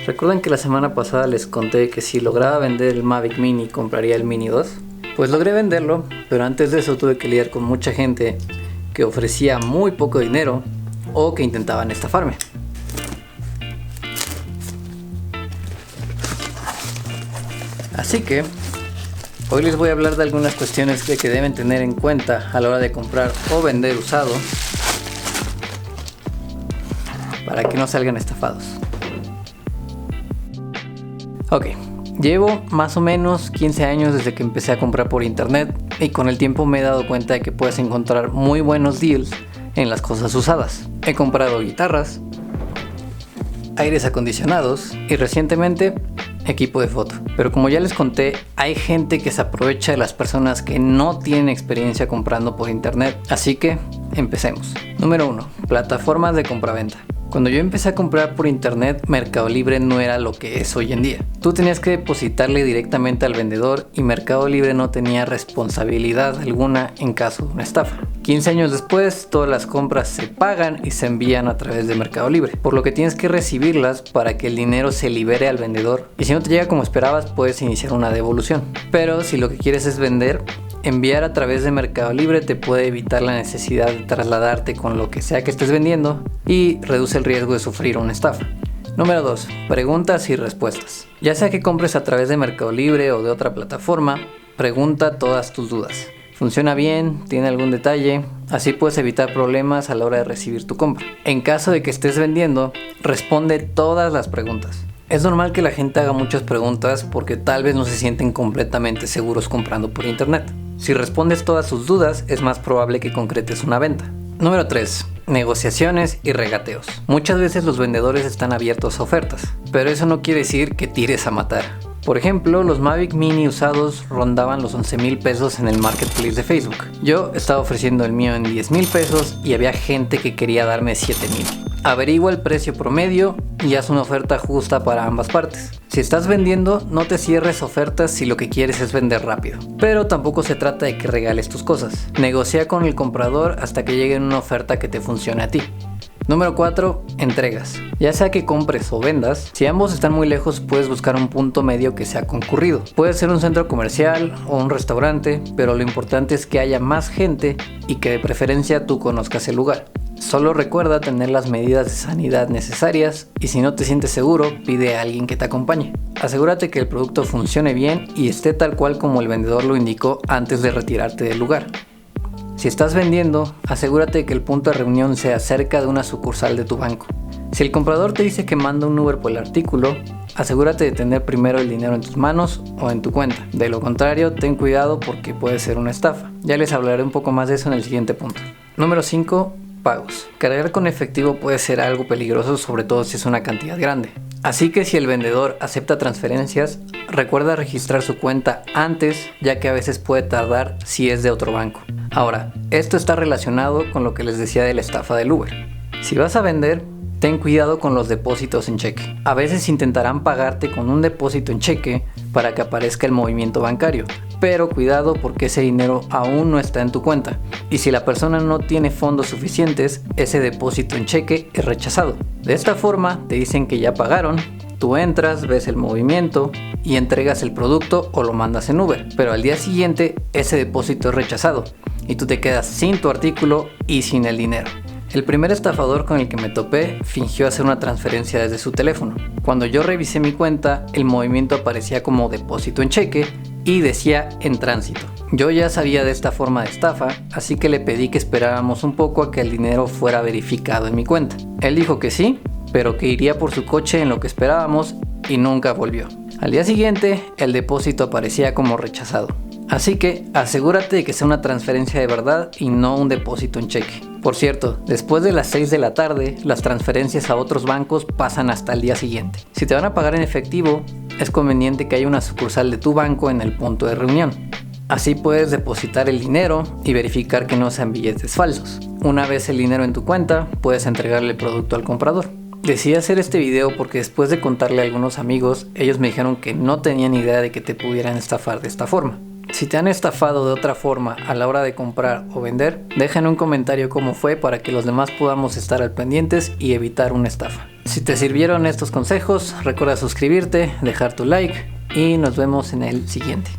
¿Recuerdan que la semana pasada les conté que si lograba vender el Mavic Mini compraría el Mini 2? Pues logré venderlo, pero antes de eso tuve que lidiar con mucha gente que ofrecía muy poco dinero o que intentaban estafarme. Así que hoy les voy a hablar de algunas cuestiones que deben tener en cuenta a la hora de comprar o vender usado para que no salgan estafados. Ok, llevo más o menos 15 años desde que empecé a comprar por internet y con el tiempo me he dado cuenta de que puedes encontrar muy buenos deals en las cosas usadas. He comprado guitarras, aires acondicionados y recientemente equipo de foto. Pero como ya les conté, hay gente que se aprovecha de las personas que no tienen experiencia comprando por internet. Así que empecemos. Número 1. Plataformas de compraventa. Cuando yo empecé a comprar por internet, Mercado Libre no era lo que es hoy en día. Tú tenías que depositarle directamente al vendedor y Mercado Libre no tenía responsabilidad alguna en caso de una estafa. 15 años después, todas las compras se pagan y se envían a través de Mercado Libre, por lo que tienes que recibirlas para que el dinero se libere al vendedor. Y si no te llega como esperabas, puedes iniciar una devolución. Pero si lo que quieres es vender, enviar a través de Mercado Libre te puede evitar la necesidad de trasladarte con lo que sea que estés vendiendo y reduce el riesgo de sufrir una estafa. Número 2. Preguntas y respuestas. Ya sea que compres a través de Mercado Libre o de otra plataforma, pregunta todas tus dudas. ¿Funciona bien? ¿Tiene algún detalle? Así puedes evitar problemas a la hora de recibir tu compra. En caso de que estés vendiendo, responde todas las preguntas. Es normal que la gente haga muchas preguntas porque tal vez no se sienten completamente seguros comprando por internet. Si respondes todas sus dudas, es más probable que concretes una venta. Número 3. Negociaciones y regateos. Muchas veces los vendedores están abiertos a ofertas, pero eso no quiere decir que tires a matar. Por ejemplo, los Mavic Mini usados rondaban los 11,000 pesos en el marketplace de Facebook. Yo estaba ofreciendo el mío en 10,000 pesos y había gente que quería darme 7,000. Averigua el precio promedio y haz una oferta justa para ambas partes. Si estás vendiendo, no te cierres ofertas si lo que quieres es vender rápido. Pero tampoco se trata de que regales tus cosas. Negocia con el comprador hasta que llegue una oferta que te funcione a ti. Número 4. Entregas. Ya sea que compres o vendas, si ambos están muy lejos puedes buscar un punto medio que sea concurrido. Puede ser un centro comercial o un restaurante, pero lo importante es que haya más gente y que de preferencia tú conozcas el lugar. Solo recuerda tener las medidas de sanidad necesarias y si no te sientes seguro, pide a alguien que te acompañe. Asegúrate que el producto funcione bien y esté tal cual como el vendedor lo indicó antes de retirarte del lugar. Si estás vendiendo, asegúrate de que el punto de reunión sea cerca de una sucursal de tu banco. Si el comprador te dice que manda un Uber por el artículo, asegúrate de tener primero el dinero en tus manos o en tu cuenta. De lo contrario, ten cuidado porque puede ser una estafa. Ya les hablaré un poco más de eso en el siguiente punto. Número 5. Pagos. Cargar con efectivo puede ser algo peligroso, sobre todo si es una cantidad grande. Así que si el vendedor acepta transferencias, recuerda registrar su cuenta antes, ya que a veces puede tardar si es de otro banco. Ahora, esto está relacionado con lo que les decía de la estafa del Uber. Si vas a vender, ten cuidado con los depósitos en cheque. A veces intentarán pagarte con un depósito en cheque para que aparezca el movimiento bancario, pero cuidado porque ese dinero aún no está en tu cuenta y si la persona no tiene fondos suficientes, ese depósito en cheque es rechazado. De esta forma te dicen que ya pagaron, tú entras, ves el movimiento y entregas el producto o lo mandas en Uber, pero al día siguiente ese depósito es rechazado y tú te quedas sin tu artículo y sin el dinero. El primer estafador con el que me topé fingió hacer una transferencia desde su teléfono. Cuando yo revisé mi cuenta, el movimiento aparecía como depósito en cheque y decía en tránsito. Yo ya sabía de esta forma de estafa, así que le pedí que esperáramos un poco a que el dinero fuera verificado en mi cuenta. Él dijo que sí, pero que iría por su coche en lo que esperábamos y nunca volvió. Al día siguiente, el depósito aparecía como rechazado. Así que asegúrate de que sea una transferencia de verdad y no un depósito en cheque. Por cierto, después de las 6 de la tarde, las transferencias a otros bancos pasan hasta el día siguiente. Si te van a pagar en efectivo, es conveniente que haya una sucursal de tu banco en el punto de reunión. Así puedes depositar el dinero y verificar que no sean billetes falsos. Una vez el dinero en tu cuenta, puedes entregarle el producto al comprador. Decidí hacer este video porque después de contarle a algunos amigos, ellos me dijeron que no tenían idea de que te pudieran estafar de esta forma. Si te han estafado de otra forma a la hora de comprar o vender, deja en un comentario cómo fue para que los demás podamos estar al pendientes y evitar una estafa. Si te sirvieron estos consejos, recuerda suscribirte, dejar tu like y nos vemos en el siguiente.